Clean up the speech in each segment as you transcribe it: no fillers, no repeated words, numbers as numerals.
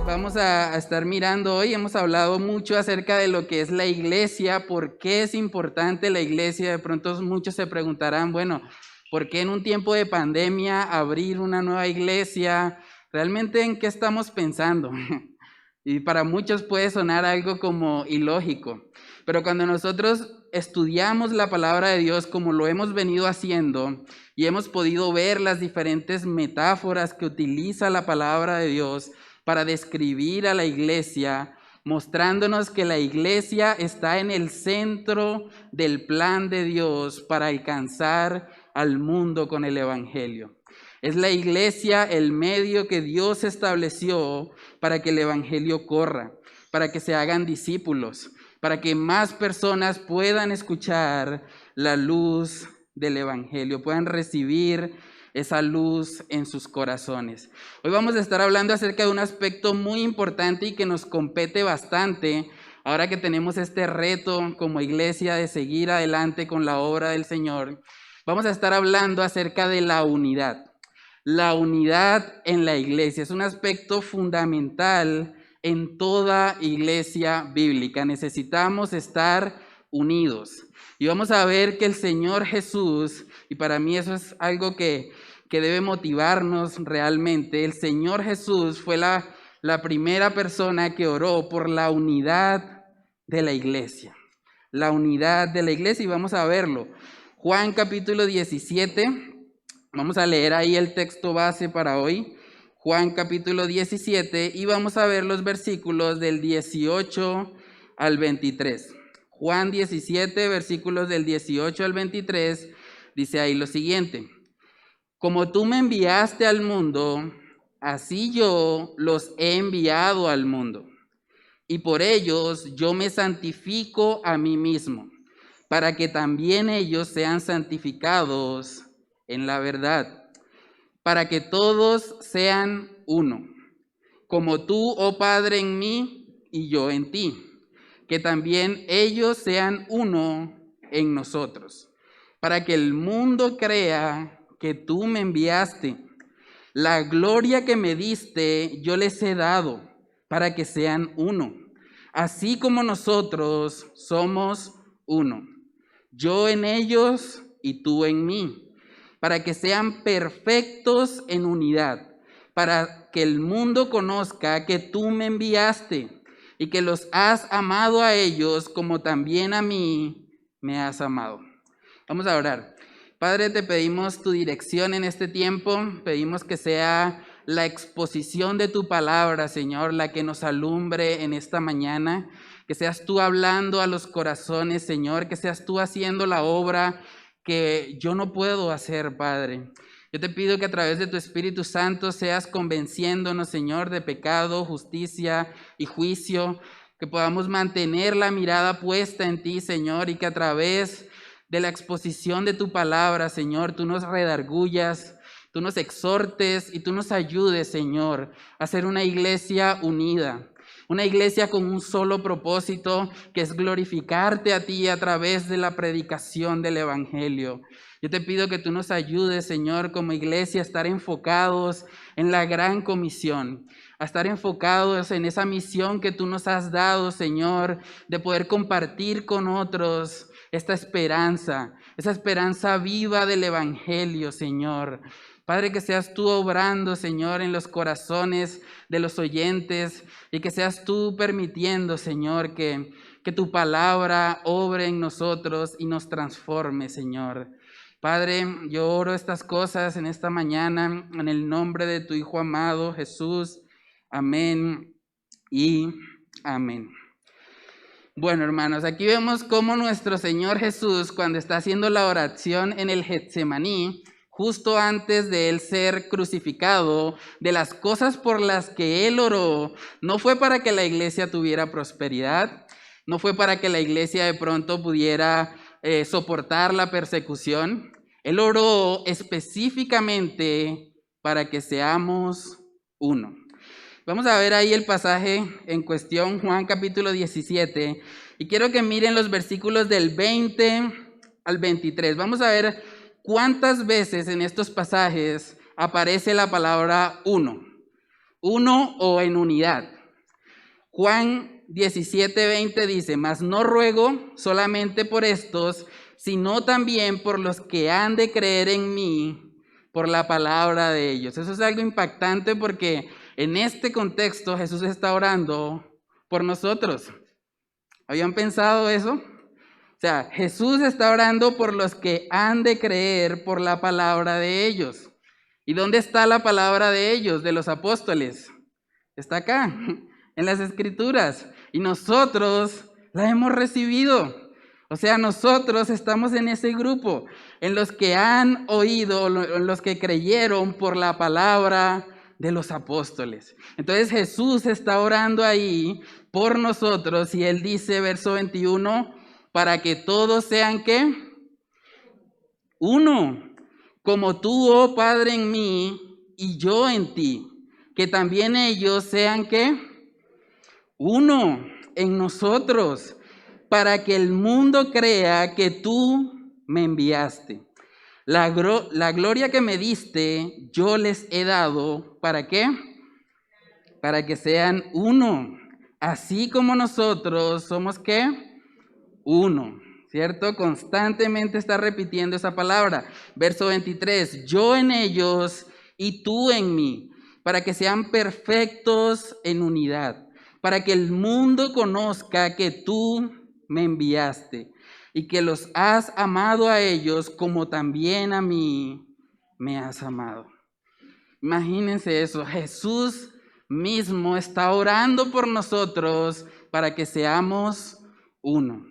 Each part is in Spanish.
Vamos a estar mirando hoy, hemos hablado mucho acerca de lo que es la iglesia, por qué es importante la iglesia. De pronto muchos se preguntarán, bueno, ¿por qué en un tiempo de pandemia abrir una nueva iglesia? ¿Realmente en qué estamos pensando? Y para muchos puede sonar algo como ilógico, pero cuando nosotros estudiamos la palabra de Dios como lo hemos venido haciendo y hemos podido ver las diferentes metáforas que utiliza la palabra de Dios para describir a la iglesia, mostrándonos que la iglesia está en el centro del plan de Dios para alcanzar al mundo con el evangelio. Es la iglesia el medio que Dios estableció para que el evangelio corra, para que se hagan discípulos, para que más personas puedan escuchar la luz del evangelio, puedan recibir esa luz en sus corazones. Hoy vamos a estar hablando acerca de un aspecto muy importante y que nos compete bastante ahora que tenemos este reto como iglesia de seguir adelante con la obra del Señor. Vamos a estar hablando acerca de la unidad. La unidad en la iglesia es un aspecto fundamental en toda iglesia bíblica. Necesitamos estar unidos. Y vamos a ver que el Señor Jesús, y para mí eso es algo que debe motivarnos realmente, el Señor Jesús fue la primera persona que oró por la unidad de la iglesia. La unidad de la iglesia, y vamos a verlo. Juan capítulo 17. Vamos a leer ahí el texto base para hoy, Juan capítulo 17, y vamos a ver los versículos del 18 al 23. Juan 17, versículos del 18 al 23, dice ahí lo siguiente: como tú me enviaste al mundo, así yo los he enviado al mundo, y por ellos yo me santifico a mí mismo, para que también ellos sean santificados en la verdad, para que todos sean uno, como tú, oh Padre, en mí y yo en ti, que también ellos sean uno en nosotros, para que el mundo crea que tú me enviaste. La gloria que me diste yo les he dado, para que sean uno, así como nosotros somos uno, yo en ellos y tú en mí, para que sean perfectos en unidad, para que el mundo conozca que tú me enviaste y que los has amado a ellos como también a mí me has amado. Vamos a orar. Padre, te pedimos tu dirección en este tiempo, pedimos que sea la exposición de tu palabra, Señor, la que nos alumbre en esta mañana, que seas tú hablando a los corazones, Señor, que seas tú haciendo la obra que yo no puedo hacer, Padre. Yo te pido que a través de tu Espíritu Santo seas convenciéndonos, Señor, de pecado, justicia y juicio, que podamos mantener la mirada puesta en ti, Señor, y que a través de la exposición de tu palabra, Señor, tú nos redargullas, tú nos exhortes y tú nos ayudes, Señor, a ser una iglesia unida. Una iglesia con un solo propósito, que es glorificarte a ti a través de la predicación del evangelio. Yo te pido que tú nos ayudes, Señor, como iglesia a estar enfocados en la gran comisión, a estar enfocados en esa misión que tú nos has dado, Señor, de poder compartir con otros esta esperanza, esa esperanza viva del evangelio, Señor. Padre, que seas tú obrando, Señor, en los corazones de los oyentes y que seas tú permitiendo, Señor, que tu palabra obre en nosotros y nos transforme, Señor. Padre, yo oro estas cosas en esta mañana en el nombre de tu Hijo amado, Jesús. Amén y amén. Bueno, hermanos, aquí vemos cómo nuestro Señor Jesús, cuando está haciendo la oración en el Getsemaní, justo antes de él ser crucificado, de las cosas por las que él oró, no fue para que la iglesia tuviera prosperidad, no fue para que la iglesia de pronto pudiera soportar la persecución. Él oró específicamente para que seamos uno. Vamos a ver ahí el pasaje en cuestión, Juan capítulo 17, y quiero que miren los versículos del 20 al 23. Vamos a ver cuántas veces en estos pasajes aparece la palabra uno o en unidad. Juan 17:20 dice: mas no ruego solamente por estos, sino también por los que han de creer en mí por la palabra de ellos. Eso es algo impactante porque en este contexto Jesús está orando por nosotros. ¿Habían pensado eso? O sea, Jesús está orando por los que han de creer por la palabra de ellos. ¿Y dónde está la palabra de ellos, de los apóstoles? Está acá, en las Escrituras. Y nosotros la hemos recibido. O sea, nosotros estamos en ese grupo, en los que han oído, en los que creyeron por la palabra de los apóstoles. Entonces Jesús está orando ahí por nosotros y Él dice, verso 21, para que todos sean, ¿qué? Uno, como tú, oh Padre, en mí y yo en ti, que también ellos sean, ¿qué? Uno en nosotros, para que el mundo crea que tú me enviaste. La gloria que me diste, yo les he dado, ¿para qué? Para que sean uno, así como nosotros somos, ¿qué? Uno, ¿cierto? Constantemente está repitiendo esa palabra. Verso 23, yo en ellos y tú en mí, para que sean perfectos en unidad, para que el mundo conozca que tú me enviaste y que los has amado a ellos como también a mí me has amado. Imagínense eso, Jesús mismo está orando por nosotros para que seamos uno.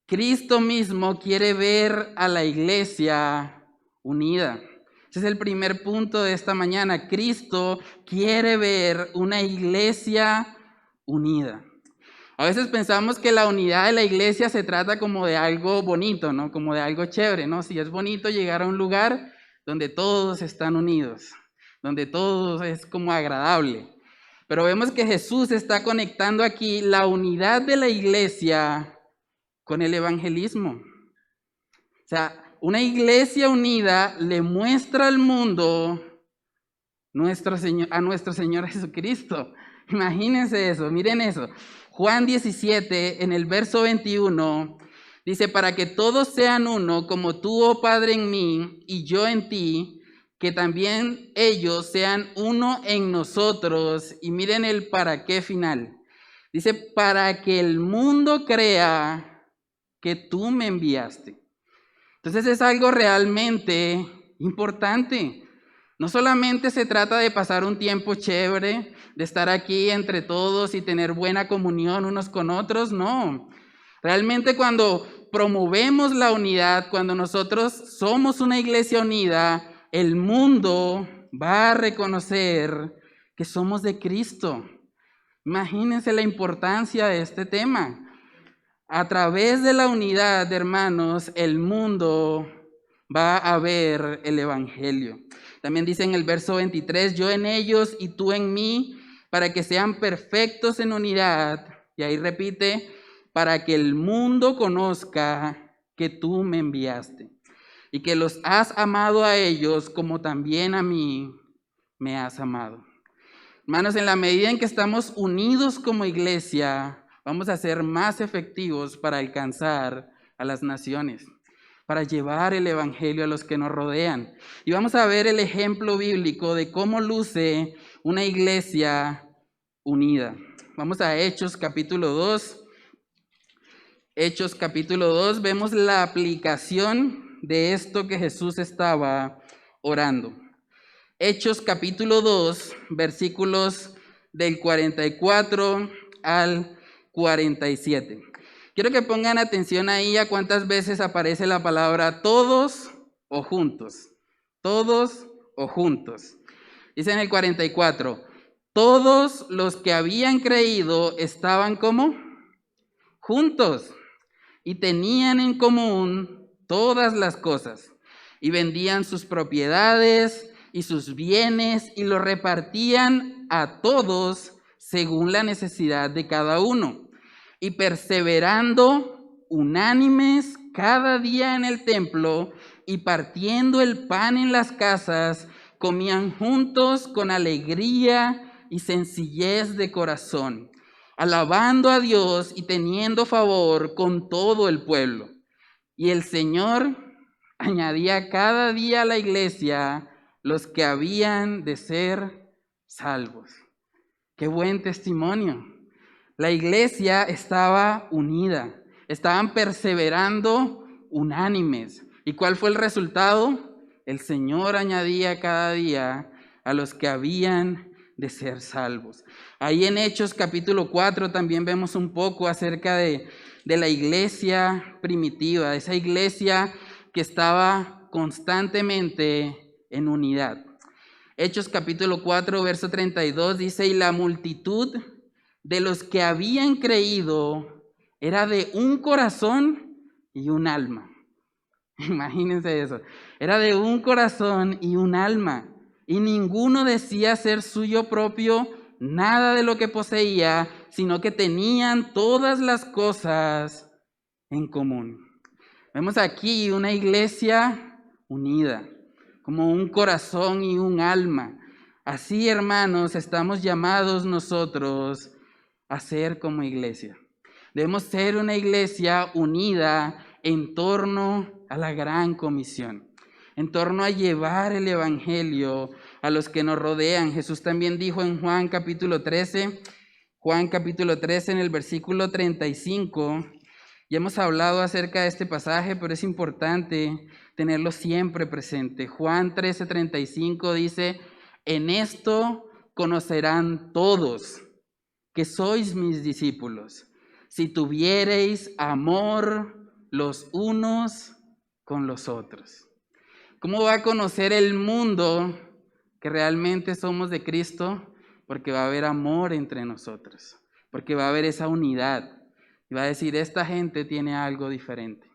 Cristo mismo quiere ver a la iglesia unida. Ese es el primer punto de esta mañana. Cristo quiere ver una iglesia unida. A veces pensamos que la unidad de la iglesia se trata como de algo bonito, ¿no? Como de algo chévere, ¿no? Si es bonito llegar a un lugar donde todos están unidos, donde todo es como agradable. Pero vemos que Jesús está conectando aquí la unidad de la iglesia con el evangelismo. O sea, una iglesia unida le muestra al mundo a nuestro Señor Jesucristo. Imagínense eso, miren eso. Juan 17, en el verso 21, dice, para que todos sean uno, como tú, oh Padre, en mí y yo en ti, que también ellos sean uno en nosotros. Y miren el para qué final. Dice, para que el mundo crea que tú me enviaste. Entonces es algo realmente importante. No solamente se trata de pasar un tiempo chévere, de estar aquí entre todos y tener buena comunión unos con otros, no. Realmente cuando promovemos la unidad, cuando nosotros somos una iglesia unida, el mundo va a reconocer que somos de Cristo. Imagínense la importancia de este tema. A través de la unidad, hermanos, el mundo va a ver el evangelio. También dice en el verso 23, yo en ellos y tú en mí, para que sean perfectos en unidad. Y ahí repite, para que el mundo conozca que tú me enviaste y que los has amado a ellos como también a mí me has amado. Hermanos, en la medida en que estamos unidos como iglesia, vamos a ser más efectivos para alcanzar a las naciones, para llevar el evangelio a los que nos rodean. Y vamos a ver el ejemplo bíblico de cómo luce una iglesia unida. Vamos a Hechos capítulo 2. Hechos capítulo 2, vemos la aplicación de esto que Jesús estaba orando. Hechos capítulo 2, versículos del 44 al 47. Quiero que pongan atención ahí a cuántas veces aparece la palabra todos o juntos. Todos o juntos. Dice en el 44, todos los que habían creído estaban como juntos y tenían en común todas las cosas y vendían sus propiedades y sus bienes y los repartían a todos según la necesidad de cada uno. Y perseverando unánimes cada día en el templo y partiendo el pan en las casas, comían juntos con alegría y sencillez de corazón, alabando a Dios y teniendo favor con todo el pueblo. Y el Señor añadía cada día a la iglesia los que habían de ser salvos. ¡Qué buen testimonio! La iglesia estaba unida, estaban perseverando unánimes. ¿Y cuál fue el resultado? El Señor añadía cada día a los que habían de ser salvos. Ahí en Hechos capítulo 4 también vemos un poco acerca de la iglesia primitiva, esa iglesia que estaba constantemente en unidad. Hechos capítulo 4, verso 32 dice, y la multitud de los que habían creído era de un corazón y un alma. Imagínense eso, era de un corazón y un alma, y ninguno decía ser suyo propio nada de lo que poseía, sino que tenían todas las cosas en común. Vemos aquí una iglesia unida, como un corazón y un alma. Así, hermanos, estamos llamados nosotros a ser como iglesia. Debemos ser una iglesia unida en torno a la gran comisión, en torno a llevar el evangelio a los que nos rodean. Jesús también dijo en Juan capítulo 13 en el versículo 35, ya hemos hablado acerca de este pasaje, pero es importante tenerlo siempre presente. Juan 13:35 dice, en esto conocerán todos que sois mis discípulos, si tuviereis amor los unos con los otros. ¿Cómo va a conocer el mundo que realmente somos de Cristo? Porque va a haber amor entre nosotros, porque va a haber esa unidad. Y va a decir, esta gente tiene algo diferente.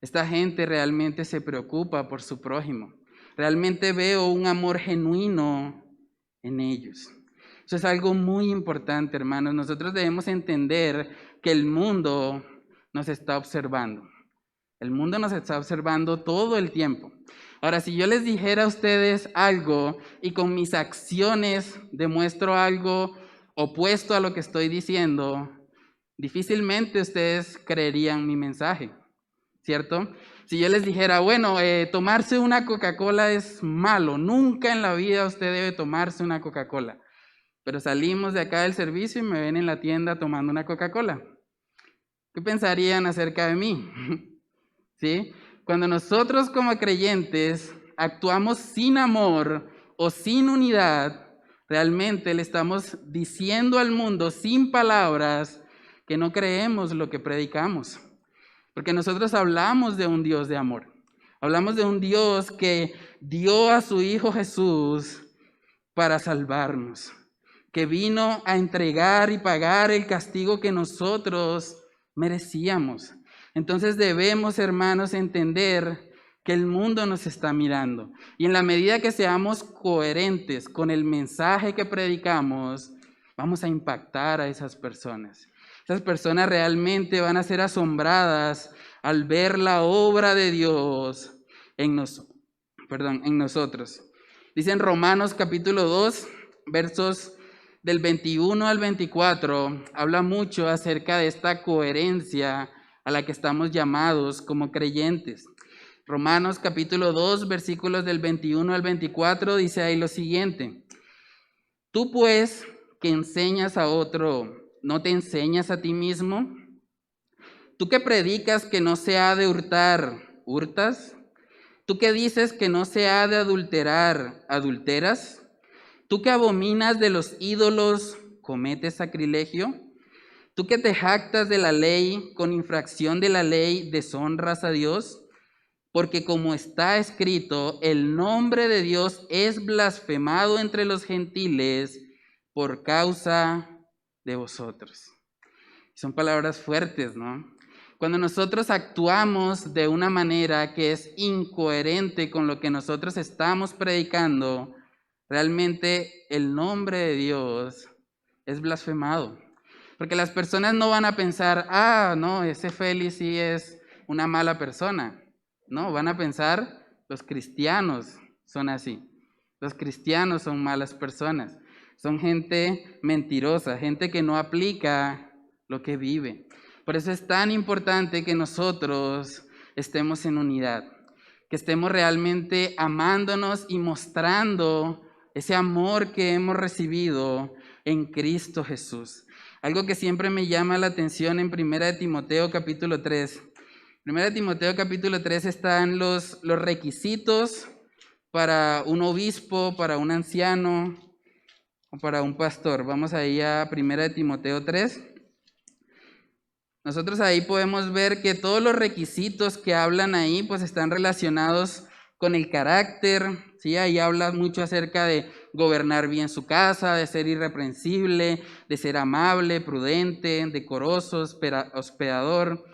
Esta gente realmente se preocupa por su prójimo. Realmente veo un amor genuino en ellos. Eso es algo muy importante, hermanos. Nosotros debemos entender que el mundo nos está observando. El mundo nos está observando todo el tiempo. Ahora, si yo les dijera a ustedes algo y con mis acciones demuestro algo opuesto a lo que estoy diciendo, difícilmente ustedes creerían mi mensaje, ¿cierto? Si yo les dijera, bueno, tomarse una Coca-Cola es malo, nunca en la vida usted debe tomarse una Coca-Cola. Pero salimos de acá del servicio y me ven en la tienda tomando una Coca-Cola. ¿Qué pensarían acerca de mí? ¿Sí? Cuando nosotros como creyentes actuamos sin amor o sin unidad, realmente le estamos diciendo al mundo sin palabras que no creemos lo que predicamos. Porque nosotros hablamos de un Dios de amor. Hablamos de un Dios que dio a su Hijo Jesús para salvarnos, que vino a entregar y pagar el castigo que nosotros merecíamos. Entonces debemos, hermanos, entender que el mundo nos está mirando. Y en la medida que seamos coherentes con el mensaje que predicamos, vamos a impactar a esas personas. Esas personas realmente van a ser asombradas al ver la obra de Dios en nosotros. Dice en Romanos capítulo 2, versos del 21 al 24, habla mucho acerca de esta coherencia a la que estamos llamados como creyentes. Romanos capítulo 2, versículos del 21 al 24, dice ahí lo siguiente. Tú pues, que enseñas a otro, ¿no te enseñas a ti mismo? Tú que predicas que no se ha de hurtar, ¿hurtas? Tú que dices que no se ha de adulterar, ¿adulteras? Tú que abominas de los ídolos, ¿cometes sacrilegio? Tú que te jactas de la ley, con infracción de la ley, ¿deshonras a Dios? Porque como está escrito, el nombre de Dios es blasfemado entre los gentiles por causa de vosotros. Son palabras fuertes, ¿no? Cuando nosotros actuamos de una manera que es incoherente con lo que nosotros estamos predicando, realmente el nombre de Dios es blasfemado. Porque las personas no van a pensar, no, ese Félix sí es una mala persona. No, van a pensar, los cristianos son así. Los cristianos son malas personas. Son gente mentirosa, gente que no aplica lo que vive. Por eso es tan importante que nosotros estemos en unidad, que estemos realmente amándonos y mostrando ese amor que hemos recibido en Cristo Jesús. Algo que siempre me llama la atención en 1 Timoteo capítulo 3. 1 Timoteo capítulo 3 están los requisitos para un obispo, para un anciano o para un pastor. Vamos ahí a 1 Timoteo 3. Nosotros ahí podemos ver que todos los requisitos que hablan ahí pues están relacionados con el carácter, ¿sí? Ahí habla mucho acerca de gobernar bien su casa, de ser irreprensible, de ser amable, prudente, decoroso, hospedador.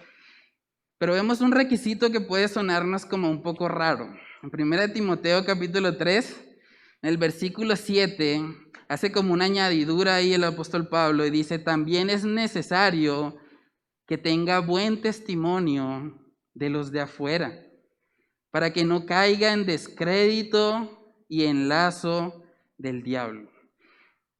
Pero vemos un requisito que puede sonarnos como un poco raro. En 1 Timoteo capítulo 3, en el versículo 7, hace como una añadidura ahí el apóstol Pablo y dice, también es necesario que tenga buen testimonio de los de afuera, para que no caiga en descrédito y en lazo del diablo.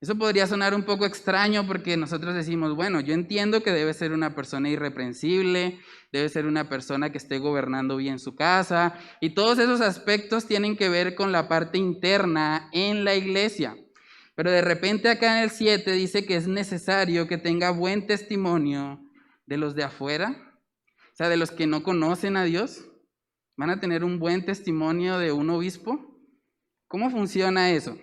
Eso podría sonar un poco extraño porque nosotros decimos, bueno, yo entiendo que debe ser una persona irreprensible, debe ser una persona que esté gobernando bien su casa, y todos esos aspectos tienen que ver con la parte interna en la iglesia. Pero de repente acá en el 7 dice que es necesario que tenga buen testimonio de los de afuera, o sea, de los que no conocen a Dios. ¿Van a tener un buen testimonio de un obispo? ¿Cómo funciona eso?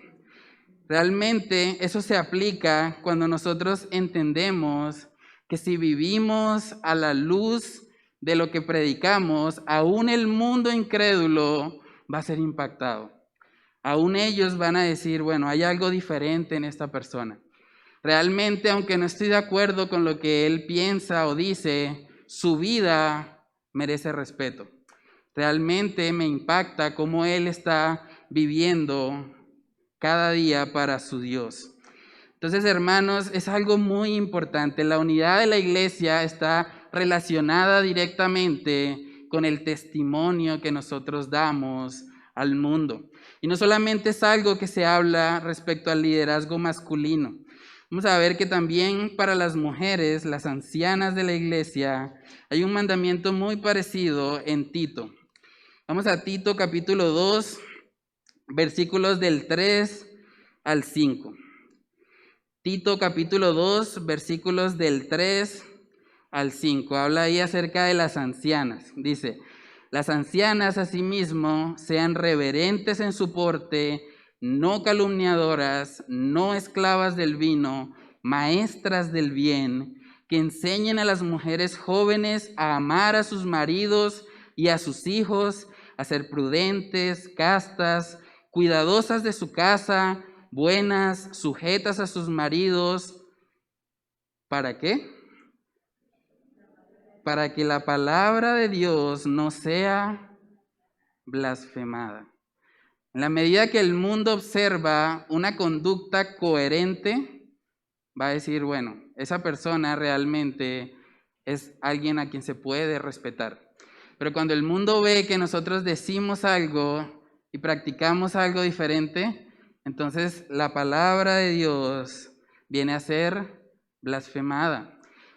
Realmente eso se aplica cuando nosotros entendemos que si vivimos a la luz de lo que predicamos, aún el mundo incrédulo va a ser impactado. Aún ellos van a decir, bueno, hay algo diferente en esta persona. Realmente, aunque no estoy de acuerdo con lo que él piensa o dice, su vida merece respeto. Realmente me impacta cómo él está viviendo cada día para su Dios. Entonces, hermanos, es algo muy importante. La unidad de la iglesia está relacionada directamente con el testimonio que nosotros damos al mundo. Y no solamente es algo que se habla respecto al liderazgo masculino. Vamos a ver que también para las mujeres, las ancianas de la iglesia, hay un mandamiento muy parecido en Tito. Vamos a Tito capítulo 2, versículos del 3 al 5. Tito capítulo 2, versículos del 3 al 5. Habla ahí acerca de las ancianas. Dice, las ancianas asimismo sean reverentes en su porte, no calumniadoras, no esclavas del vino, maestras del bien, que enseñen a las mujeres jóvenes a amar a sus maridos y a sus hijos, a ser prudentes, castas, cuidadosas de su casa, buenas, sujetas a sus maridos. ¿Para qué? Para que la palabra de Dios no sea blasfemada. En la medida que el mundo observa una conducta coherente, va a decir, bueno, esa persona realmente es alguien a quien se puede respetar. Pero cuando el mundo ve que nosotros decimos algo y practicamos algo diferente, entonces la palabra de Dios viene a ser blasfemada.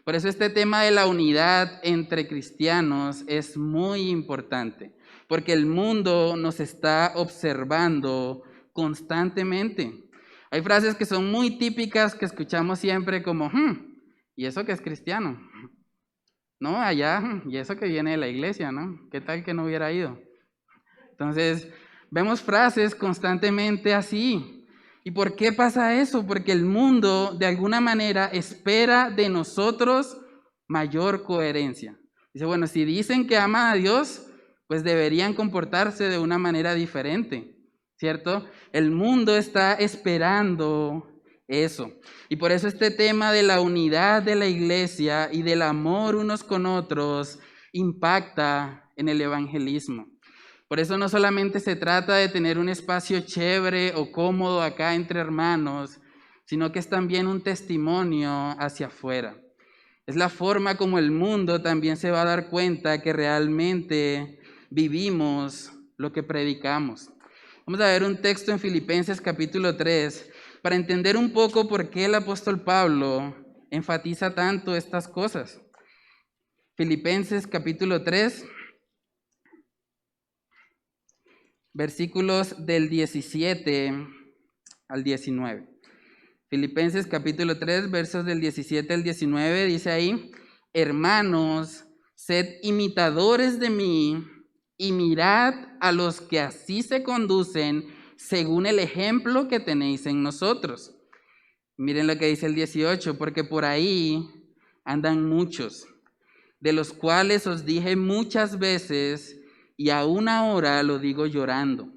Por eso este tema de la unidad entre cristianos es muy importante, porque el mundo nos está observando constantemente. Hay frases que son muy típicas que escuchamos siempre como, ¿y eso que es cristiano? No, allá, y eso que viene de la iglesia, ¿no? ¿Qué tal que no hubiera ido? Entonces, vemos frases constantemente así. ¿Y por qué pasa eso? Porque el mundo, de alguna manera, espera de nosotros mayor coherencia. Dice, bueno, si dicen que aman a Dios, pues deberían comportarse de una manera diferente, ¿cierto? El mundo está esperando eso. Y por eso este tema de la unidad de la iglesia y del amor unos con otros impacta en el evangelismo. Por eso no solamente se trata de tener un espacio chévere o cómodo acá entre hermanos, sino que es también un testimonio hacia afuera. Es la forma como el mundo también se va a dar cuenta que realmente vivimos lo que predicamos. Vamos a ver un texto en Filipenses capítulo 3 para entender un poco por qué el apóstol Pablo enfatiza tanto estas cosas. Filipenses capítulo 3, versículos del 17 al 19. Filipenses capítulo 3, versos del 17 al 19, dice ahí: hermanos, sed imitadores de mí y mirad a los que así se conducen según el ejemplo que tenéis en nosotros. Miren lo que dice el 18, porque por ahí andan muchos, de los cuales os dije muchas veces, y aún ahora lo digo llorando,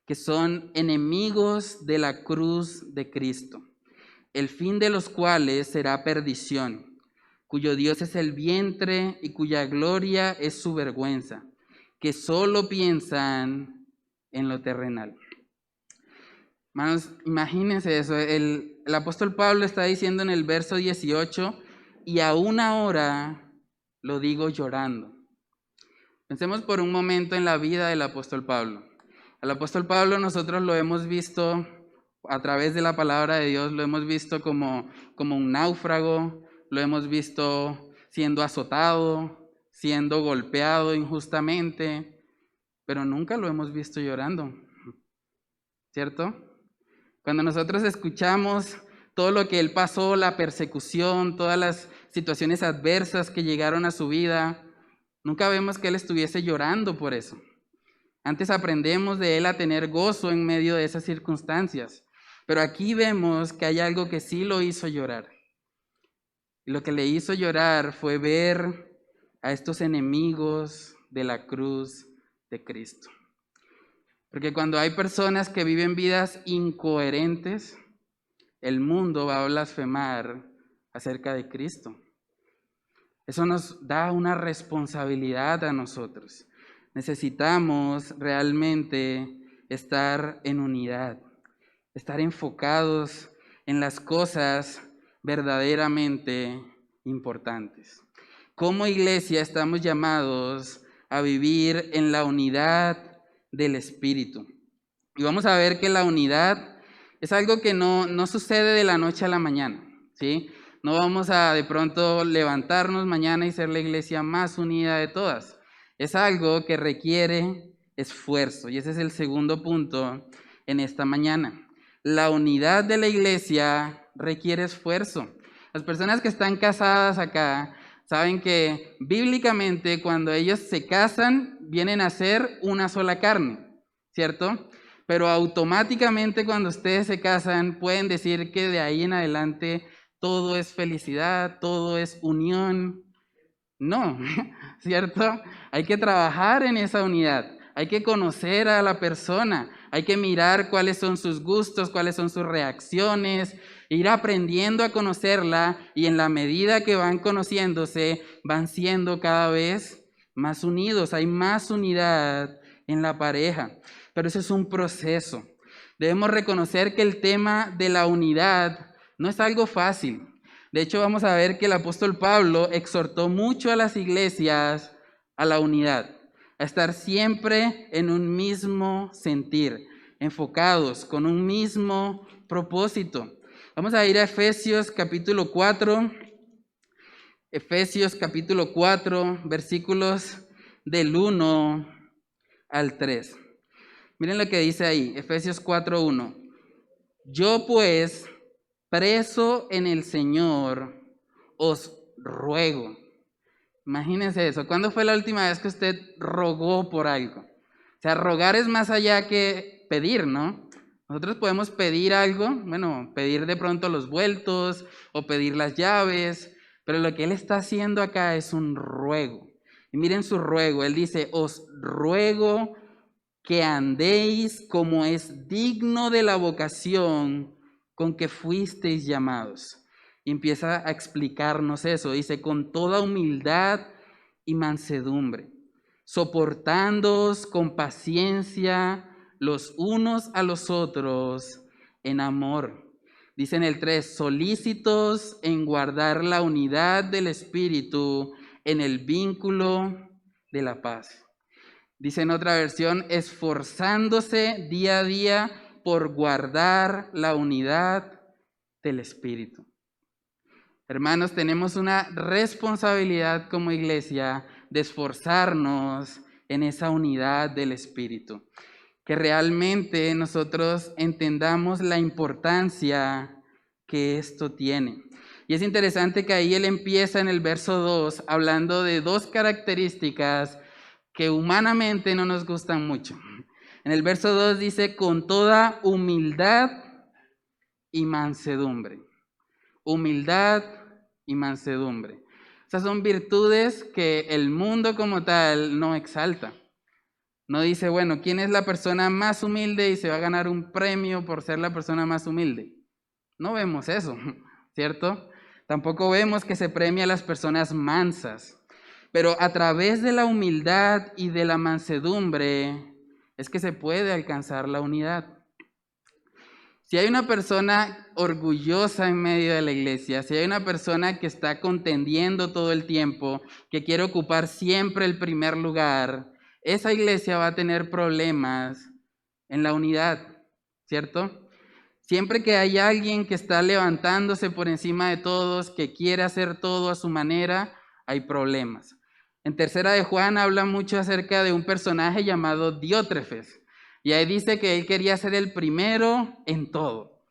que son enemigos de la cruz de Cristo, el fin de los cuales será perdición, cuyo Dios es el vientre y cuya gloria es su vergüenza, que solo piensan en lo terrenal. Hermanos, imagínense eso. El apóstol Pablo está diciendo en el verso 18, y aún ahora lo digo llorando. Pensemos por un momento en la vida del apóstol Pablo. Al apóstol Pablo nosotros lo hemos visto a través de la palabra de Dios, lo hemos visto como un náufrago, lo hemos visto siendo azotado, siendo golpeado injustamente, pero nunca lo hemos visto llorando, ¿cierto? Cuando nosotros escuchamos todo lo que él pasó, la persecución, todas las situaciones adversas que llegaron a su vida, nunca vemos que él estuviese llorando por eso. Antes aprendemos de él a tener gozo en medio de esas circunstancias. Pero aquí vemos que hay algo que sí lo hizo llorar. Y lo que le hizo llorar fue ver a estos enemigos de la cruz de Cristo. Porque cuando hay personas que viven vidas incoherentes, el mundo va a blasfemar acerca de Cristo. Eso nos da una responsabilidad a nosotros. Necesitamos realmente estar en unidad, estar enfocados en las cosas verdaderamente importantes. Como iglesia estamos llamados a vivir en la unidad del Espíritu. Y vamos a ver que la unidad es algo que no sucede de la noche a la mañana, ¿sí? No vamos a de pronto levantarnos mañana y ser la iglesia más unida de todas. Es algo que requiere esfuerzo. Y ese es el segundo punto en esta mañana. La unidad de la iglesia requiere esfuerzo. Las personas que están casadas acá saben que bíblicamente cuando ellos se casan vienen a ser una sola carne, ¿cierto? Pero automáticamente cuando ustedes se casan pueden decir que de ahí en adelante todo es felicidad, todo es unión. No, ¿cierto? Hay que trabajar en esa unidad, hay que conocer a la persona, hay que mirar cuáles son sus gustos, cuáles son sus reacciones, ir aprendiendo a conocerla y en la medida que van conociéndose, van siendo cada vez más unidos, hay más unidad en la pareja, pero eso es un proceso. Debemos reconocer que el tema de la unidad no es algo fácil. De hecho, vamos a ver que el apóstol Pablo exhortó mucho a las iglesias a la unidad, a estar siempre en un mismo sentir, enfocados, con un mismo propósito. Vamos a ir a Efesios capítulo 4, versículos del 1 al 3. Miren lo que dice ahí, Efesios 4:1. Yo pues, preso en el Señor, os ruego. Imagínense eso. ¿Cuándo fue la última vez que usted rogó por algo? O sea, rogar es más allá que pedir, ¿no? Nosotros podemos pedir algo, bueno, pedir de pronto los vueltos o pedir las llaves, pero lo que él está haciendo acá es un ruego. Y miren su ruego, él dice, os ruego que andéis como es digno de la vocación con que fuisteis llamados. Y empieza a explicarnos eso. Dice, con toda humildad y mansedumbre, soportándoos con paciencia los unos a los otros en amor. Dice en el 3, solícitos en guardar la unidad del Espíritu en el vínculo de la paz. Dice en otra versión, esforzándose día a día por guardar la unidad del Espíritu. Hermanos, tenemos una responsabilidad como iglesia de esforzarnos en esa unidad del Espíritu. Que realmente nosotros entendamos la importancia que esto tiene. Y es interesante que ahí él empieza en el verso 2 hablando de dos características que humanamente no nos gustan mucho. En el verso 2 dice, con toda humildad y mansedumbre. Humildad y mansedumbre. Esas son virtudes que el mundo como tal no exalta. No dice, bueno, ¿quién es la persona más humilde y se va a ganar un premio por ser la persona más humilde? No vemos eso, ¿cierto? Tampoco vemos que se premia a las personas mansas. Pero a través de la humildad y de la mansedumbre es que se puede alcanzar la unidad. Si hay una persona orgullosa en medio de la iglesia, si hay una persona que está contendiendo todo el tiempo, que quiere ocupar siempre el primer lugar, esa iglesia va a tener problemas en la unidad, ¿cierto? Siempre que hay alguien que está levantándose por encima de todos, que quiere hacer todo a su manera, hay problemas. En Tercera de Juan habla mucho acerca de un personaje llamado Diótrefes. Y ahí dice que él quería ser el primero en todo.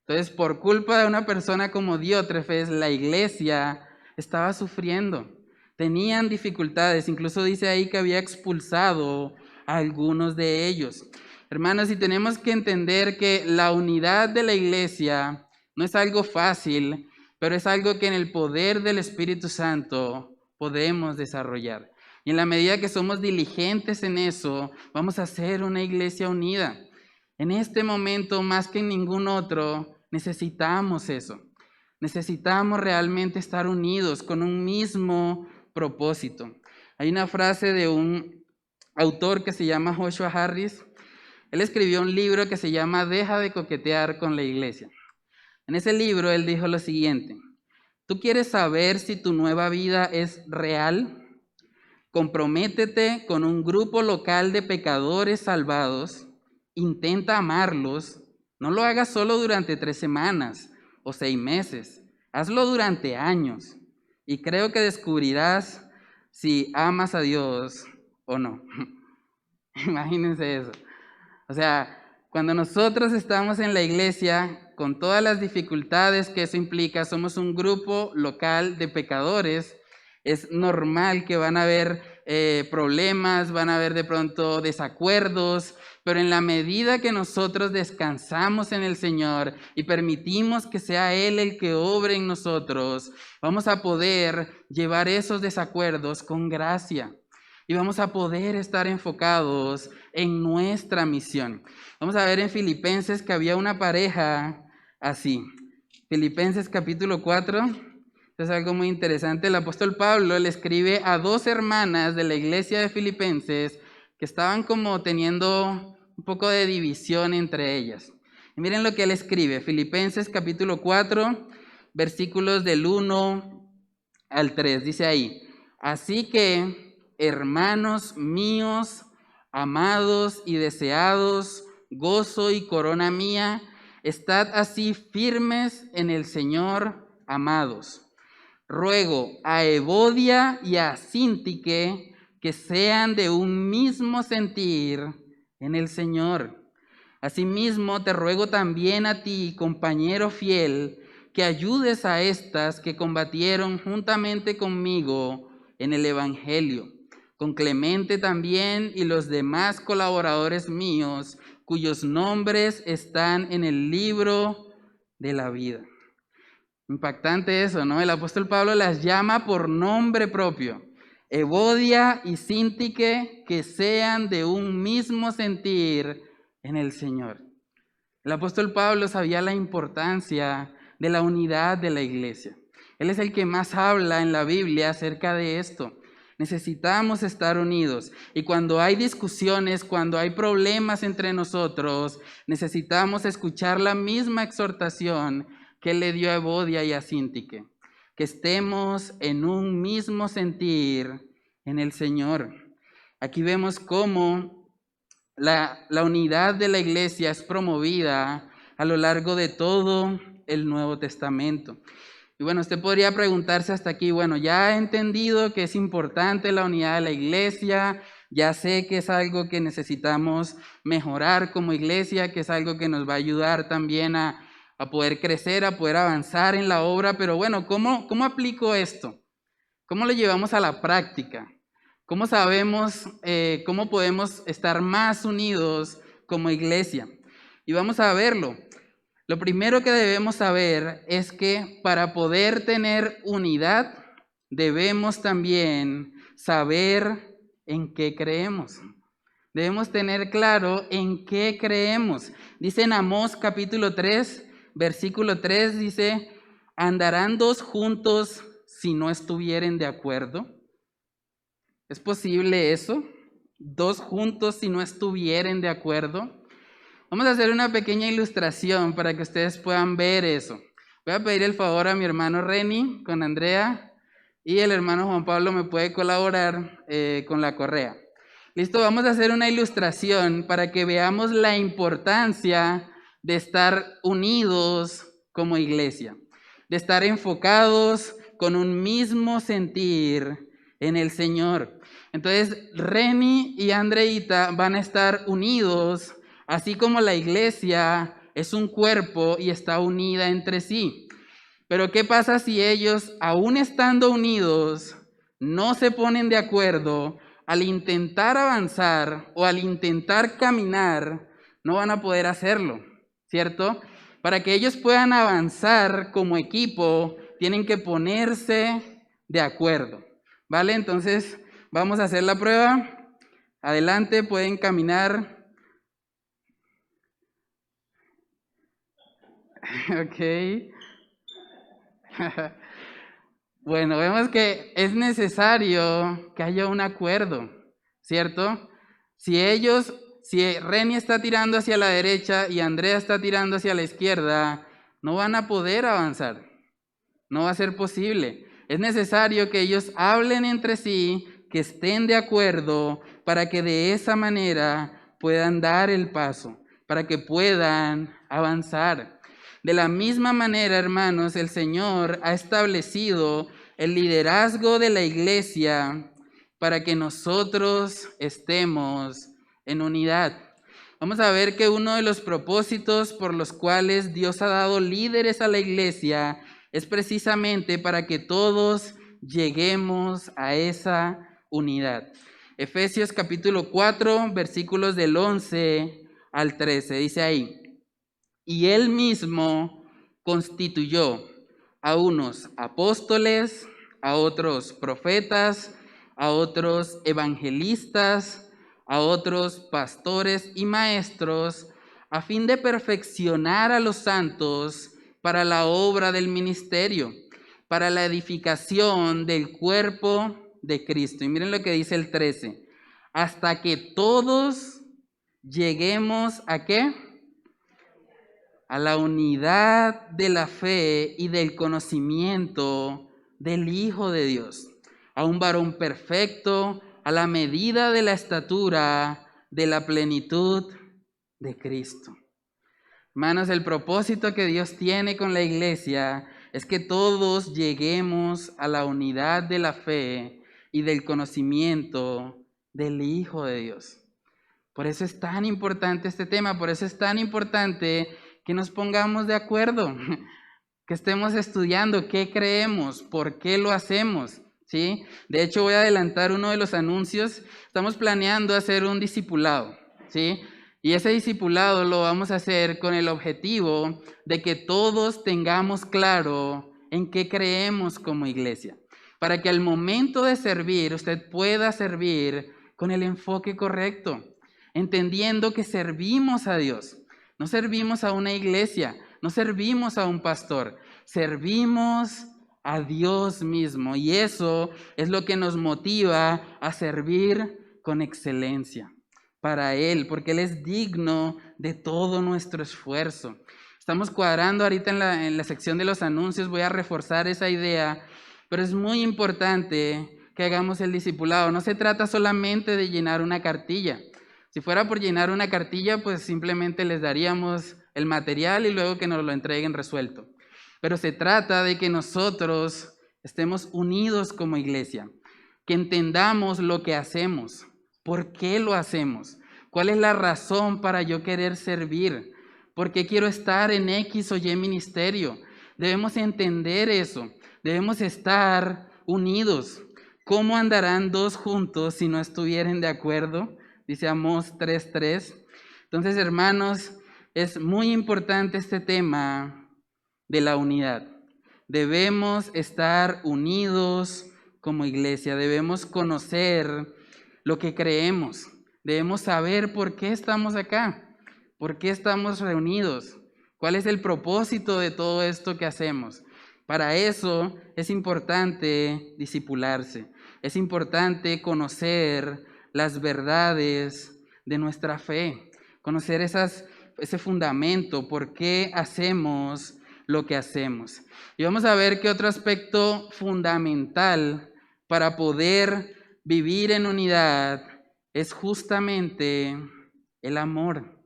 Entonces, por culpa de una persona como Diótrefes, la iglesia estaba sufriendo. Tenían dificultades. Incluso dice ahí que había expulsado a algunos de ellos. Hermanos, y tenemos que entender que la unidad de la iglesia no es algo fácil, pero es algo que en el poder del Espíritu Santo podemos desarrollar. Y en la medida que somos diligentes en eso, vamos a ser una iglesia unida. En este momento, más que en ningún otro, necesitamos eso. Necesitamos realmente estar unidos con un mismo propósito. Hay una frase de un autor que se llama Joshua Harris. Él escribió un libro que se llama Deja de coquetear con la iglesia. En ese libro él dijo lo siguiente: ¿tú quieres saber si tu nueva vida es real? Comprométete con un grupo local de pecadores salvados, intenta amarlos, no lo hagas solo durante 3 semanas o 6 meses, hazlo durante años y creo que descubrirás si amas a Dios o no. Imagínense eso. O sea, cuando nosotros estamos en la iglesia, con todas las dificultades que eso implica, somos un grupo local de pecadores. Es normal que van a haber problemas, van a haber de pronto desacuerdos, pero en la medida que nosotros descansamos en el Señor y permitimos que sea Él el que obre en nosotros, vamos a poder llevar esos desacuerdos con gracia y vamos a poder estar enfocados en nuestra misión. Vamos a ver en Filipenses que había una pareja así. Filipenses capítulo 4. Es algo muy interesante. El apóstol Pablo le escribe a 2 hermanas de la iglesia de Filipenses que estaban como teniendo un poco de división entre ellas. Y miren lo que él escribe. Filipenses capítulo 4, versículos del 1 al 3. Dice ahí: así que, hermanos míos, amados y deseados, gozo y corona mía, estad así firmes en el Señor, amados. Ruego a Evodia y a Síntique que sean de un mismo sentir en el Señor. Asimismo, te ruego también a ti, compañero fiel, que ayudes a estas que combatieron juntamente conmigo en el Evangelio, con Clemente también y los demás colaboradores míos, cuyos nombres están en el libro de la vida. Impactante eso, ¿no? El apóstol Pablo las llama por nombre propio. Evodia y Síntique, que sean de un mismo sentir en el Señor. El apóstol Pablo sabía la importancia de la unidad de la iglesia. Él es el que más habla en la Biblia acerca de esto. Necesitamos estar unidos. Y cuando hay discusiones, cuando hay problemas entre nosotros, necesitamos escuchar la misma exhortación que él le dio a Evodia y a Síntique. Que estemos en un mismo sentir en el Señor. Aquí vemos cómo la unidad de la iglesia es promovida a lo largo de todo el Nuevo Testamento. Y bueno, usted podría preguntarse hasta aquí, bueno, ya he entendido que es importante la unidad de la iglesia, ya sé que es algo que necesitamos mejorar como iglesia, que es algo que nos va a ayudar también a poder crecer, a poder avanzar en la obra, pero bueno, ¿cómo aplico esto? ¿Cómo lo llevamos a la práctica? ¿Cómo sabemos cómo podemos estar más unidos como iglesia? Y vamos a verlo. Lo primero que debemos saber es que para poder tener unidad, debemos también saber en qué creemos. Debemos tener claro en qué creemos. Dice en Amós capítulo 3, versículo 3, dice, ¿andarán dos juntos si no estuvieren de acuerdo? ¿Es posible eso? ¿Dos juntos si no estuvieren de acuerdo? Vamos a hacer una pequeña ilustración para que ustedes puedan ver eso. Voy a pedir el favor a mi hermano Reni con Andrea y el hermano Juan Pablo me puede colaborar con la correa. Listo, vamos a hacer una ilustración para que veamos la importancia de estar unidos como iglesia, de estar enfocados con un mismo sentir en el Señor. Entonces, Reni y Andreita van a estar unidos, así como la iglesia es un cuerpo y está unida entre sí. Pero ¿qué pasa si ellos, aún estando unidos, no se ponen de acuerdo? Al intentar avanzar o al intentar caminar, no van a poder hacerlo, ¿cierto? Para que ellos puedan avanzar como equipo, tienen que ponerse de acuerdo, ¿vale? Entonces, vamos a hacer la prueba. Adelante, pueden caminar. Ok. Bueno, vemos que es necesario que haya un acuerdo, ¿cierto? Si Reni está tirando hacia la derecha y Andrea está tirando hacia la izquierda, no van a poder avanzar. No va a ser posible. Es necesario que ellos hablen entre sí, que estén de acuerdo, para que de esa manera puedan dar el paso, para que puedan avanzar. De la misma manera, hermanos, el Señor ha establecido el liderazgo de la iglesia para que nosotros estemos en unidad. Vamos a ver que uno de los propósitos por los cuales Dios ha dado líderes a la iglesia es precisamente para que todos lleguemos a esa unidad. Efesios capítulo 4, versículos del 11 al 13, dice ahí, y Él mismo constituyó a unos apóstoles, a otros profetas, a otros evangelistas, a otros pastores y maestros, a fin de perfeccionar a los santos para la obra del ministerio, para la edificación del cuerpo de Cristo. Y miren lo que dice el 13, hasta que todos lleguemos ¿a qué? A la unidad de la fe y del conocimiento del Hijo de Dios, a un varón perfecto, a la medida de la estatura de la plenitud de Cristo. Hermanos, el propósito que Dios tiene con la iglesia es que todos lleguemos a la unidad de la fe y del conocimiento del Hijo de Dios. Por eso es tan importante este tema, por eso es tan importante que nos pongamos de acuerdo, que estemos estudiando qué creemos, por qué lo hacemos, ¿sí? De hecho, voy a adelantar uno de los anuncios. Estamos planeando hacer un discipulado, ¿sí? Y ese discipulado lo vamos a hacer con el objetivo de que todos tengamos claro en qué creemos como iglesia, para que al momento de servir, usted pueda servir con el enfoque correcto, entendiendo que servimos a Dios. No servimos a una iglesia, no servimos a un pastor, servimos a Dios mismo. Y eso es lo que nos motiva a servir con excelencia para Él, porque Él es digno de todo nuestro esfuerzo. Estamos cuadrando ahorita en la sección de los anuncios, voy a reforzar esa idea, pero es muy importante que hagamos el discipulado. No se trata solamente de llenar una cartilla. Si fuera por llenar una cartilla, pues simplemente les daríamos el material y luego que nos lo entreguen resuelto. Pero se trata de que nosotros estemos unidos como iglesia, que entendamos lo que hacemos, por qué lo hacemos, cuál es la razón para yo querer servir, por qué quiero estar en X o Y ministerio. Debemos entender eso, debemos estar unidos. ¿Cómo andarán dos juntos si no estuvieren de acuerdo? Dice Amós 3:3. Entonces, hermanos, es muy importante este tema de la unidad. Debemos estar unidos como iglesia, debemos conocer lo que creemos, debemos saber por qué estamos acá, por qué estamos reunidos, cuál es el propósito de todo esto que hacemos. Para eso es importante discipularse, es importante conocer las verdades de nuestra fe, conocer ese fundamento, por qué hacemos lo que hacemos. Y vamos a ver qué otro aspecto fundamental para poder vivir en unidad es justamente el amor.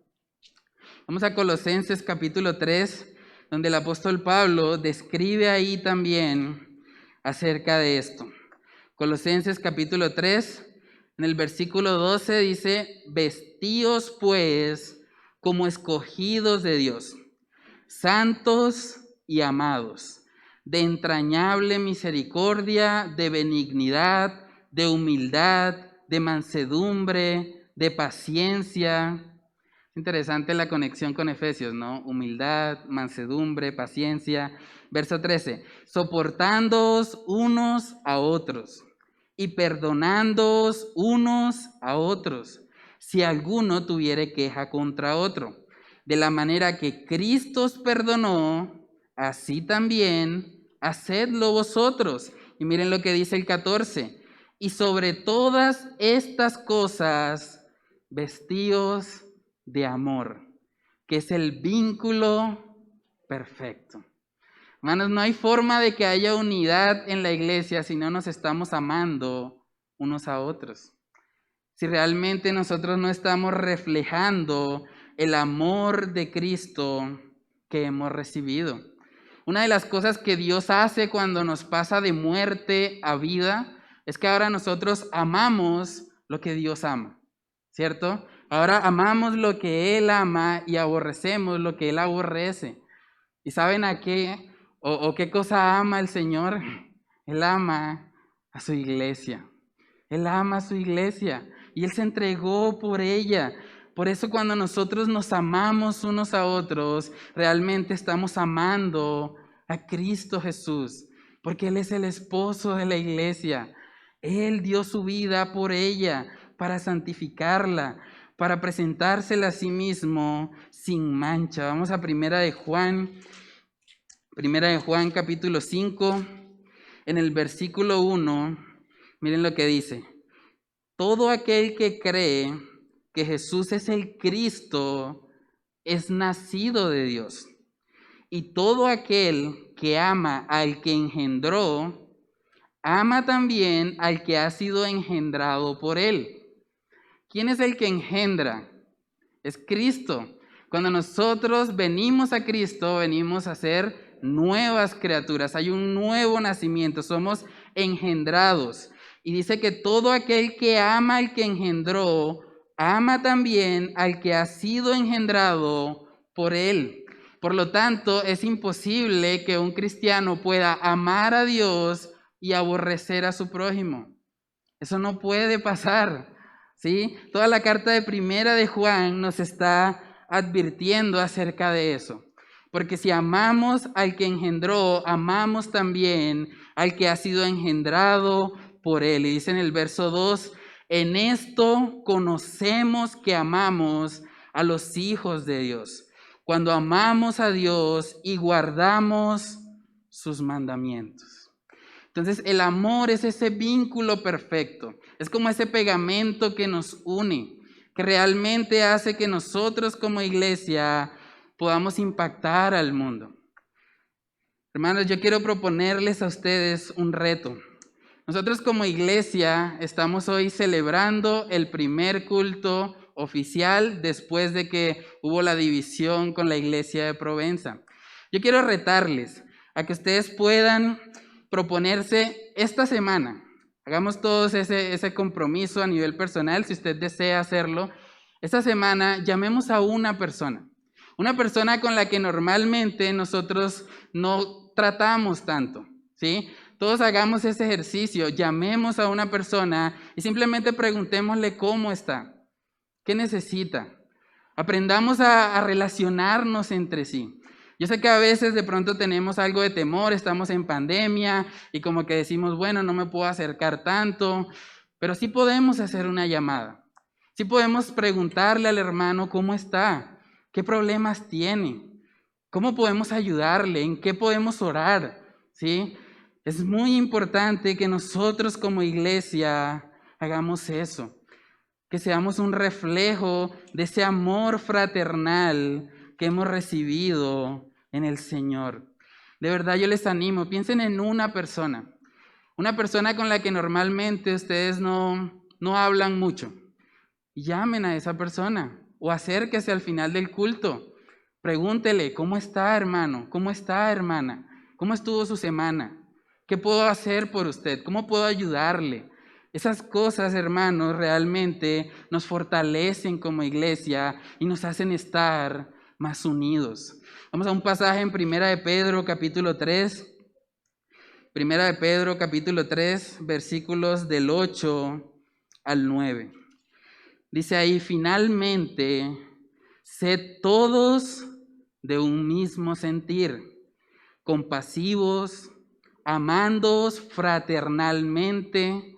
Vamos a Colosenses capítulo 3, donde el apóstol Pablo describe ahí también acerca de esto. Colosenses capítulo 3, en el versículo 12 dice: vestíos pues como escogidos de Dios, santos y amados, de entrañable misericordia, de benignidad, de humildad, de mansedumbre, de paciencia. Es interesante la conexión con Efesios, ¿no? Humildad, mansedumbre, paciencia. Verso 13, soportándoos unos a otros y perdonándoos unos a otros, si alguno tuviere queja contra otro. De la manera que Cristo os perdonó, así también hacedlo vosotros. Y miren lo que dice el 14. Y sobre todas estas cosas, vestíos de amor, que es el vínculo perfecto. Hermanos, no hay forma de que haya unidad en la iglesia si no nos estamos amando unos a otros. Si realmente nosotros no estamos reflejando el amor de Cristo que hemos recibido. Una de las cosas que Dios hace cuando nos pasa de muerte a vida es que ahora nosotros amamos lo que Dios ama, ¿cierto? Ahora amamos lo que Él ama y aborrecemos lo que Él aborrece. ¿Y saben a qué o qué cosa ama el Señor? Él ama a su iglesia. Él ama a su iglesia y Él se entregó por ella. Por eso cuando nosotros nos amamos unos a otros, realmente estamos amando a Cristo Jesús, porque Él es el esposo de la iglesia. Él dio su vida por ella para santificarla, para presentársela a sí mismo sin mancha. Vamos a Primera de Juan capítulo 5, en el versículo 1, miren lo que dice. Todo aquel que cree que Jesús es el Cristo es nacido de Dios. Y todo aquel que ama al que engendró, ama también al que ha sido engendrado por él. ¿Quién es el que engendra? Es Cristo. Cuando nosotros venimos a Cristo, venimos a ser nuevas criaturas. Hay un nuevo nacimiento, somos engendrados. Y dice que todo aquel que ama al que engendró, ama también al que ha sido engendrado por él. Por lo tanto, es imposible que un cristiano pueda amar a Dios y aborrecer a su prójimo. Eso no puede pasar, ¿sí? Toda la carta de Primera de Juan nos está advirtiendo acerca de eso. Porque si amamos al que engendró, amamos también al que ha sido engendrado por él. Y dice en el verso 2, en esto conocemos que amamos a los hijos de Dios, cuando amamos a Dios y guardamos sus mandamientos. Entonces, el amor es ese vínculo perfecto. Es como ese pegamento que nos une, que realmente hace que nosotros como iglesia podamos impactar al mundo. Hermanos, yo quiero proponerles a ustedes un reto. Nosotros como iglesia estamos hoy celebrando el primer culto oficial después de que hubo la división con la iglesia de Provenza. Yo quiero retarles a que ustedes puedan proponerse esta semana. Hagamos todos ese compromiso a nivel personal, si usted desea hacerlo. Esta semana llamemos a una persona con la que normalmente nosotros no tratamos tanto, ¿sí? Todos hagamos ese ejercicio, llamemos a una persona y simplemente preguntémosle cómo está, qué necesita. Aprendamos a relacionarnos entre sí. Yo sé que a veces de pronto tenemos algo de temor, estamos en pandemia y como que decimos, bueno, no me puedo acercar tanto, pero sí podemos hacer una llamada. Sí podemos preguntarle al hermano cómo está, qué problemas tiene, cómo podemos ayudarle, en qué podemos orar, ¿sí? Es muy importante que nosotros como iglesia hagamos eso, que seamos un reflejo de ese amor fraternal que hemos recibido en el Señor. De verdad yo les animo, piensen en una persona con la que normalmente ustedes no hablan mucho. Llamen a esa persona o acérquese al final del culto. Pregúntele, ¿cómo está, hermano? ¿Cómo está, hermana? ¿Cómo estuvo su semana? ¿Qué puedo hacer por usted? ¿Cómo puedo ayudarle? Esas cosas, hermanos, realmente nos fortalecen como iglesia y nos hacen estar más unidos. Vamos a un pasaje en Primera de Pedro, capítulo 3. Primera de Pedro, capítulo 3, versículos del 8 al 9. Dice ahí, finalmente, sed todos de un mismo sentir, compasivos, amándoos fraternalmente,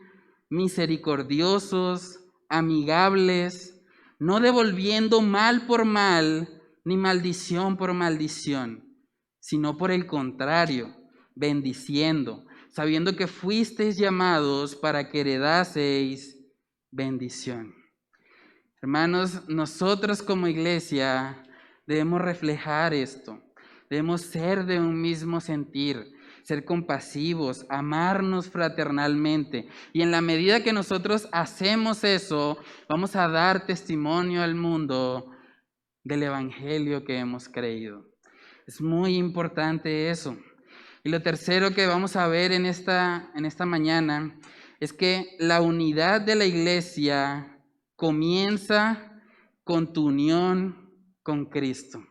misericordiosos, amigables, no devolviendo mal por mal, ni maldición por maldición, sino por el contrario, bendiciendo, sabiendo que fuisteis llamados para que heredaseis bendición. Hermanos, nosotros como iglesia debemos reflejar esto. Debemos ser de un mismo sentir, ser compasivos, amarnos fraternalmente. Y en la medida que nosotros hacemos eso, vamos a dar testimonio al mundo del evangelio que hemos creído. Es muy importante eso. Y lo tercero que vamos a ver en esta mañana es que la unidad de la iglesia comienza con tu unión con Cristo.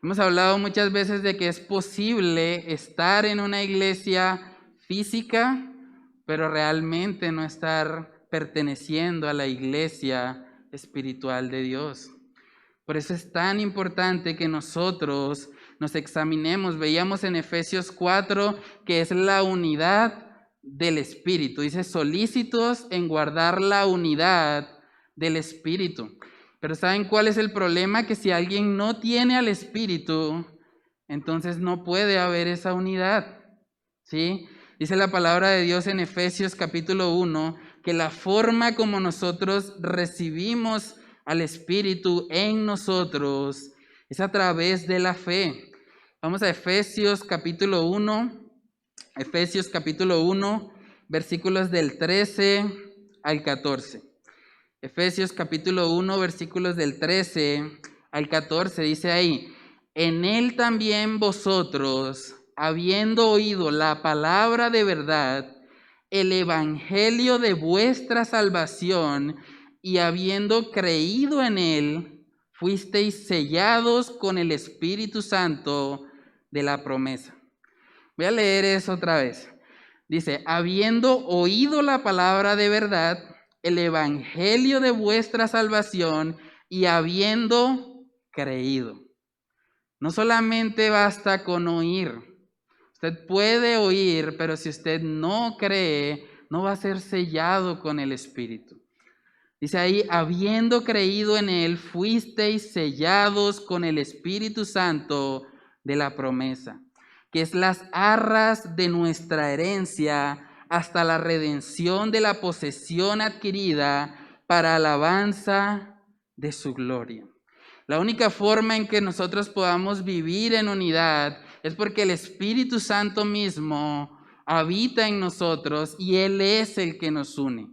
Hemos hablado muchas veces de que es posible estar en una iglesia física, pero realmente no estar perteneciendo a la iglesia espiritual de Dios. Por eso es tan importante que nosotros nos examinemos. Veíamos en Efesios 4 que es la unidad del Espíritu. Dice, solícitos en guardar la unidad del Espíritu. Pero ¿saben cuál es el problema? Que si alguien no tiene al Espíritu, entonces no puede haber esa unidad, ¿sí? Dice la palabra de Dios en Efesios capítulo 1, que la forma como nosotros recibimos al Espíritu en nosotros es a través de la fe. Vamos a Efesios capítulo 1, versículos del 13 al 14. Efesios capítulo 1, versículos del 13 al 14, dice ahí, en él también vosotros, habiendo oído la palabra de verdad, el evangelio de vuestra salvación, y habiendo creído en él, fuisteis sellados con el Espíritu Santo de la promesa. Voy a leer eso otra vez. Dice, habiendo oído la palabra de verdad, el evangelio de vuestra salvación, y habiendo creído. No solamente basta con oír. Usted puede oír, pero si usted no cree, no va a ser sellado con el Espíritu. Dice ahí, habiendo creído en Él, fuisteis sellados con el Espíritu Santo de la promesa, que es las arras de nuestra herencia hasta la redención de la posesión adquirida para alabanza de su gloria. La única forma en que nosotros podamos vivir en unidad es porque el Espíritu Santo mismo habita en nosotros y Él es el que nos une.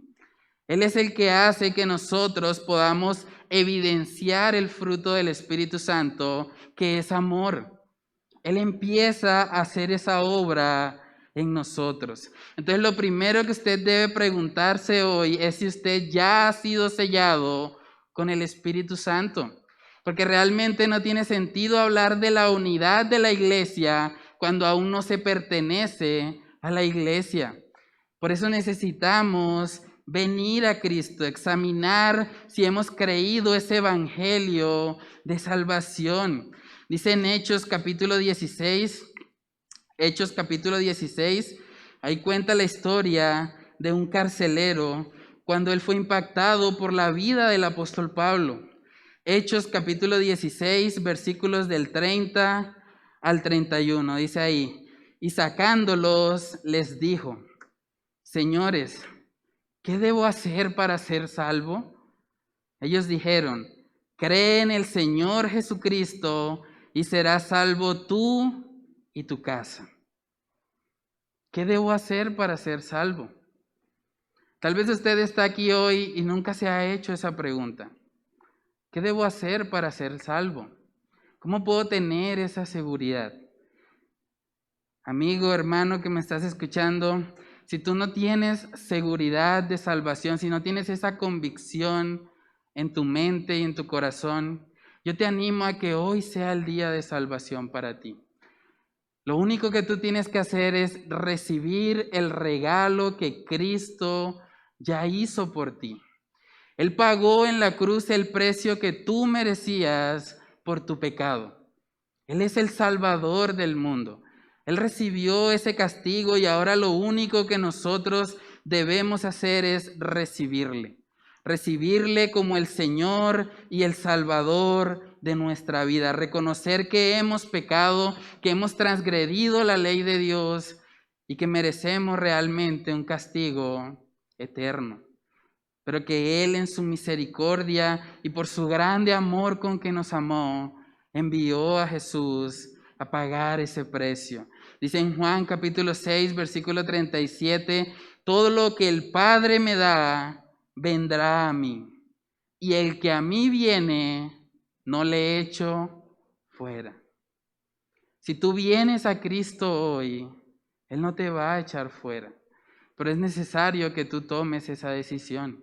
Él es el que hace que nosotros podamos evidenciar el fruto del Espíritu Santo, que es amor. Él empieza a hacer esa obra en nosotros. Entonces, lo primero que usted debe preguntarse hoy es si usted ya ha sido sellado con el Espíritu Santo. Porque realmente no tiene sentido hablar de la unidad de la iglesia cuando aún no se pertenece a la iglesia. Por eso necesitamos venir a Cristo, examinar si hemos creído ese evangelio de salvación. Dice en Hechos capítulo 16, ahí cuenta la historia de un carcelero cuando él fue impactado por la vida del apóstol Pablo. Hechos capítulo 16, versículos del 30 al 31, dice ahí, y sacándolos les dijo, señores, ¿qué debo hacer para ser salvo? Ellos dijeron, cree en el Señor Jesucristo y serás salvo tú y tu casa. ¿Qué debo hacer para ser salvo? Tal vez usted está aquí hoy y nunca se ha hecho esa pregunta. ¿Qué debo hacer para ser salvo? ¿Cómo puedo tener esa seguridad? Amigo, hermano que me estás escuchando, si tú no tienes seguridad de salvación, si no tienes esa convicción en tu mente y en tu corazón, yo te animo a que hoy sea el día de salvación para ti. Lo único que tú tienes que hacer es recibir el regalo que Cristo ya hizo por ti. Él pagó en la cruz el precio que tú merecías por tu pecado. Él es el Salvador del mundo. Él recibió ese castigo y ahora lo único que nosotros debemos hacer es recibirle. Recibirle como el Señor y el Salvador de nuestra vida. Reconocer que hemos pecado, que hemos transgredido la ley de Dios y que merecemos realmente un castigo eterno. Pero que Él en su misericordia y por su grande amor con que nos amó, envió a Jesús a pagar ese precio. Dice en Juan capítulo 6, versículo 37, todo lo que el Padre me da, vendrá a mí. Y el que a mí viene, no le echo fuera. Si tú vienes a Cristo hoy, Él no te va a echar fuera. Pero es necesario que tú tomes esa decisión.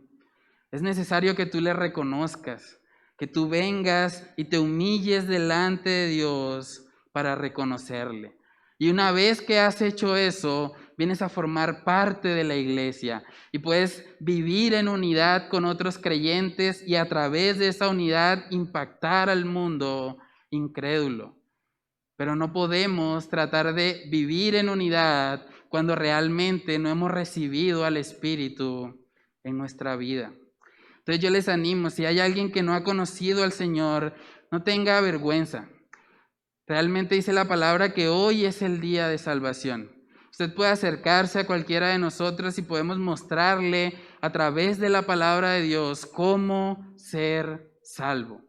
Es necesario que tú le reconozcas, que tú vengas y te humilles delante de Dios para reconocerle. Y una vez que has hecho eso, vienes a formar parte de la iglesia y puedes vivir en unidad con otros creyentes y a través de esa unidad impactar al mundo incrédulo. Pero no podemos tratar de vivir en unidad cuando realmente no hemos recibido al Espíritu en nuestra vida. Entonces yo les animo, si hay alguien que no ha conocido al Señor, no tenga vergüenza. Realmente dice la palabra que hoy es el día de salvación. Usted puede acercarse a cualquiera de nosotros y podemos mostrarle a través de la palabra de Dios cómo ser salvo.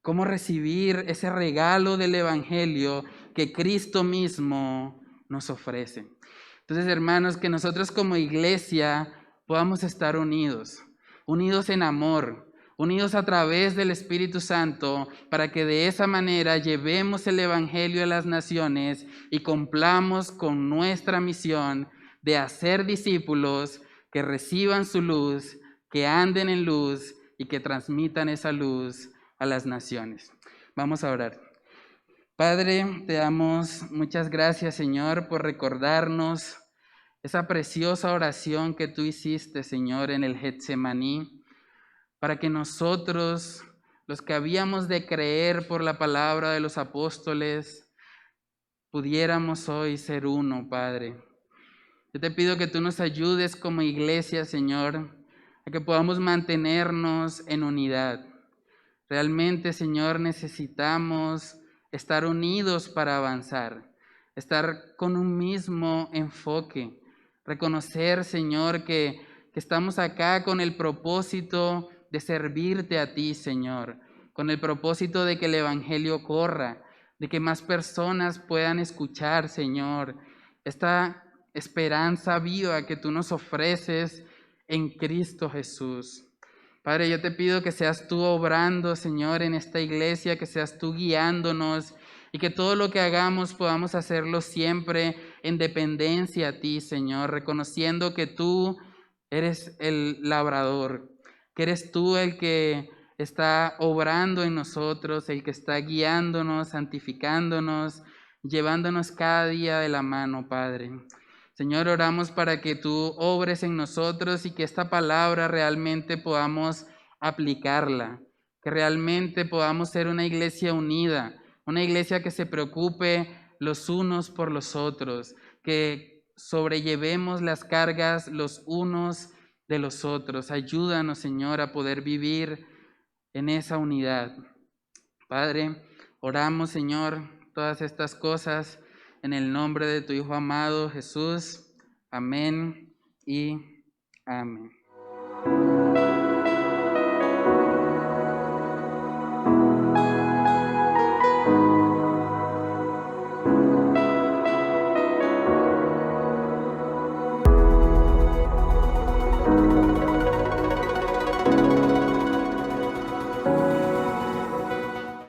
Cómo recibir ese regalo del Evangelio que Cristo mismo nos ofrece. Entonces, hermanos, que nosotros como iglesia podamos estar unidos en amor, unidos a través del Espíritu Santo, para que de esa manera llevemos el Evangelio a las naciones y cumplamos con nuestra misión de hacer discípulos que reciban su luz, que anden en luz y que transmitan esa luz a las naciones. Vamos a orar. Padre, te damos muchas gracias, Señor, por recordarnos esa preciosa oración que tú hiciste, Señor, en el Getsemaní, para que nosotros, los que habíamos de creer por la palabra de los apóstoles, pudiéramos hoy ser uno, Padre. Yo te pido que tú nos ayudes como iglesia, Señor, a que podamos mantenernos en unidad. Realmente, Señor, necesitamos estar unidos para avanzar, estar con un mismo enfoque, reconocer, Señor, que estamos acá con el propósito de servirte a ti, Señor, con el propósito de que el Evangelio corra, de que más personas puedan escuchar, Señor, esta esperanza viva que tú nos ofreces en Cristo Jesús. Padre, yo te pido que seas tú obrando, Señor, en esta iglesia, que seas tú guiándonos y que todo lo que hagamos podamos hacerlo siempre en dependencia a ti, Señor, reconociendo que tú eres el labrador, que eres tú el que está obrando en nosotros, el que está guiándonos, santificándonos, llevándonos cada día de la mano, Padre. Señor, oramos para que tú obres en nosotros y que esta palabra realmente podamos aplicarla, que realmente podamos ser una iglesia unida, una iglesia que se preocupe los unos por los otros, que sobrellevemos las cargas los unos de los otros. Ayúdanos, Señor, a poder vivir en esa unidad. Padre, oramos, Señor, todas estas cosas en el nombre de tu Hijo amado Jesús. Amén y amén.